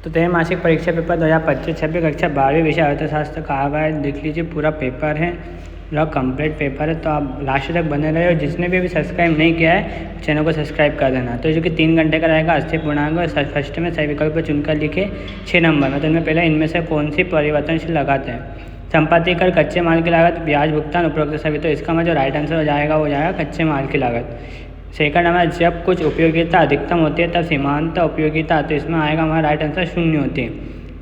तो त्रैमासिक परीक्षा पेपर 2025-26 कक्षा 12वीं विषय अर्थशास्त्र का आ गया। देख लीजिए पूरा पेपर है, पूरा कंप्लीट पेपर है। तो आप लास्ट तक बने रहे और जिसने भी अभी सब्सक्राइब नहीं किया है चैनल को सब्सक्राइब कर देना। तो जो कि 3 घंटे का रहेगा 80 पूर्णांक और फर्स्ट में सही विकल्प चुनकर लिखे 6 नंबर में। तो इनमें पहले इनमें से कौन सी परिवर्तनशील लगाते हैं? संपत्ति कर, कच्चे माल की लागत, ब्याज भुगतान, उपरोक्त सभी। तो इसका जो राइट आंसर हो जाएगा वो जाएगा कच्चे माल की लागत। सेकंड हमारा जब कुछ उपयोगिता अधिकतम होती है तब सीमांत उपयोगिता, तो इसमें आएगा हमारा राइट आंसर 0 होती है।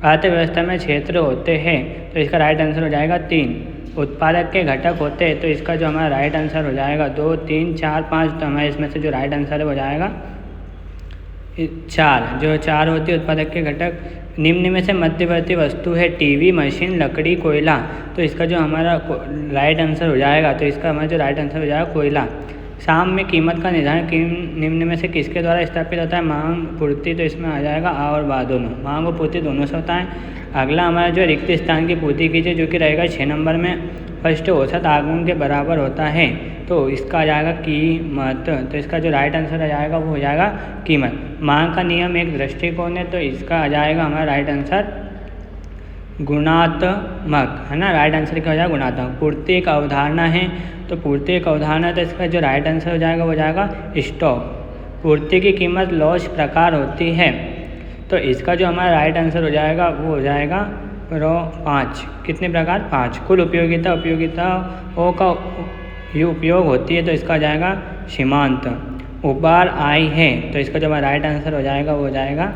अर्थव्यवस्था में क्षेत्र होते हैं तो इसका राइट आंसर हो जाएगा 3। उत्पादक के घटक होते हैं तो इसका जो हमारा राइट आंसर हो जाएगा 2, 3, 4, 5। तो हमारे इसमें से जो राइट आंसर है वो जाएगा 4। जो 4 होती है उत्पादक के घटक। निम्न में से मध्यवर्ती वस्तु है टीवी, मशीन, लकड़ी, कोयला। तो इसका जो हमारा राइट आंसर हो जाएगा, तो इसका हमारा जो राइट आंसर हो जाएगा कोयला। शाम में कीमत का निर्धारण निम्न में से किसके द्वारा स्थापित होता है? मांग, पूर्ति। तो इसमें आ जाएगा आ और बा दोनों, मांग और पूर्ति दोनों से होता है। अगला हमारा जो रिक्त स्थान की पूर्ति कीजिए, जो कि रहेगा 6 नंबर में। फर्स्ट औसत आगमन के बराबर होता है तो इसका आ जाएगा कीमत। तो इसका जो राइट आंसर आ जाएगा वो हो जाएगा कीमत। मांग का नियम एक दृष्टिकोण है तो इसका आ जाएगा हमारा राइट आंसर गुणात्मक, है ना। राइट आंसर क्या हो जाएगा? गुणात्मक। पूर्ति एक अवधारणा है तो पूर्ति एक अवधारणा, तो इसका जो राइट आंसर हो जाएगा वो जाएगा स्टॉक। पूर्ति की कीमत लॉस प्रकार होती है तो इसका जो हमारा राइट आंसर हो जाएगा वो हो जाएगा 5। कितने प्रकार? 5। कुल उपयोगिताओं का उपयोग होती है तो इसका हो जाएगा सीमांत। उबार आई है तो इसका जो हमारा राइट आंसर हो जाएगा वो हो जाएगा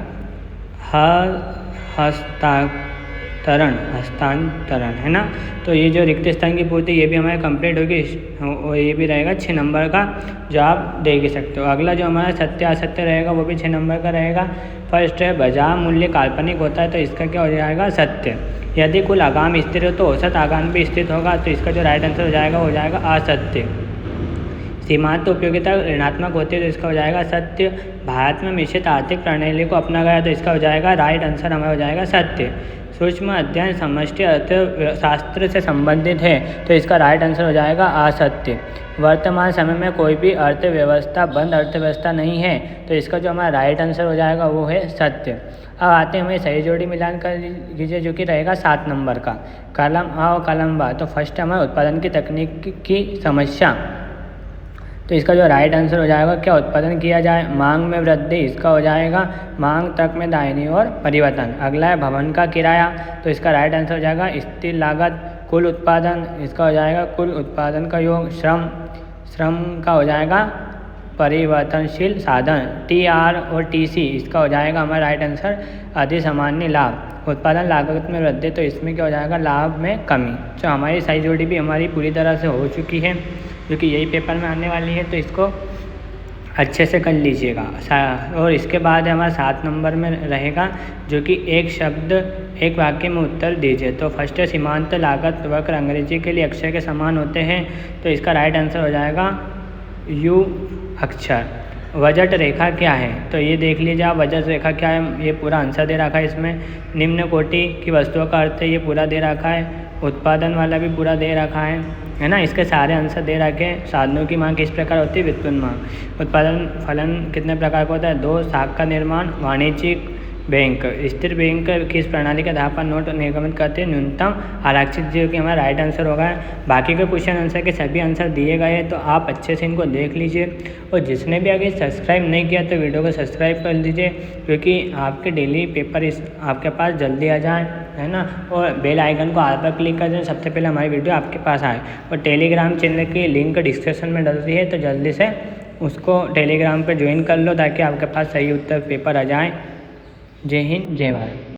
हस्तांतरण, है ना। तो ये जो रिक्त स्थान की पूर्ति ये भी हमारे कंप्लीट होगी और ये भी रहेगा 6 नंबर का, जो आप दे ही सकते हो। अगला जो हमारा सत्य असत्य रहेगा वो भी 6 नंबर का रहेगा। फर्स्ट है बाजार मूल्य काल्पनिक होता है तो इसका क्या हो जाएगा? सत्य। यदि कुल आगाम स्थिर हो तो औसत आगाम भी स्थित होगा तो इसका जो राइट आंसर हो जाएगा वो हो जाएगा असत्य। सीमांत उपयोगिता ऋणात्मक होती है तो इसका हो जाएगा सत्य। भारत में मिश्रित आर्थिक प्रणाली को अपना गया तो इसका हो जाएगा राइट आंसर हमारा हो जाएगा सत्य। सूक्ष्म अध्ययन समष्टि अर्थशास्त्र से संबंधित है तो इसका राइट आंसर हो जाएगा असत्य। वर्तमान समय में कोई भी अर्थव्यवस्था बंद अर्थव्यवस्था नहीं है तो इसका जो हमारा राइट आंसर हो जाएगा वो है सत्य। अब आते हैं हमें सही जोड़ी मिलान कर लीजिए, जो कि रहेगा 7 नंबर का। कलम आ और कलम बा। तो फर्स्ट हमारे उत्पादन की तकनीक की समस्या, तो इसका जो राइट आंसर हो जाएगा क्या उत्पादन किया जाए? मांग में वृद्धि, इसका हो जाएगा मांग तक में दाहिनी और परिवर्तन। अगला है भवन का किराया तो इसका राइट आंसर हो जाएगा स्थिर लागत। कुल उत्पादन, इसका हो जाएगा कुल उत्पादन का योग। श्रम का हो जाएगा परिवर्तनशील साधन। TR और TC, इसका हो जाएगा हमारा राइट आंसर अधिसामान्य लाभ। उत्पादन लागत में वृद्धि तो इसमें क्या हो जाएगा? लाभ में कमी। तो हमारी सही जोड़ी भी हमारी पूरी तरह से हो चुकी है, जो कि यही पेपर में आने वाली है तो इसको अच्छे से कर लीजिएगा। और इसके बाद हमारा 7 नंबर में रहेगा, जो कि एक शब्द एक वाक्य में उत्तर दीजिए। तो फर्स्ट है सीमांत लागत वक्र, अंग्रेजी के लिए अक्षर के समान होते हैं तो इसका राइट आंसर हो जाएगा U अक्षर। बजट रेखा क्या है? तो ये देख लीजिए आप, बजट रेखा क्या है, ये पूरा आंसर दे रखा है इसमें। निम्न कोटि की वस्तुओं का अर्थ है, ये पूरा दे रखा है। उत्पादन वाला भी पूरा दे रखा है ना। इसके सारे आंसर दे रखे हैं। साधनों की मांग किस प्रकार होती है? व्युत्पन्न मांग। उत्पादन फलन कितने प्रकार का होता है? 2। शाख का निर्माण। वाणिज्यिक बैंक। स्थिर बैंक किस प्रणाली के आधार पर नोट निर्गमित करते हैं? न्यूनतम आरक्षित, जो कि हमारा राइट आंसर होगा। बाकी के क्वेश्चन आंसर के सभी आंसर दिए गए हैं तो आप अच्छे से इनको देख लीजिए। और जिसने भी अगर सब्सक्राइब नहीं किया तो वीडियो को सब्सक्राइब कर लीजिए, क्योंकि आपके डेली पेपर आपके पास जल्दी आ जाए, है ना। और बेल आइकन को आल पर क्लिक कर दें, सबसे पहले हमारी वीडियो आपके पास आए। और टेलीग्राम चैनल की लिंक डिस्क्रिप्शन में डल रही है तो जल्दी से उसको टेलीग्राम पर ज्वाइन कर लो ताकि आपके पास सही उत्तर पेपर आ जाए। जय हिंद, जय भारत।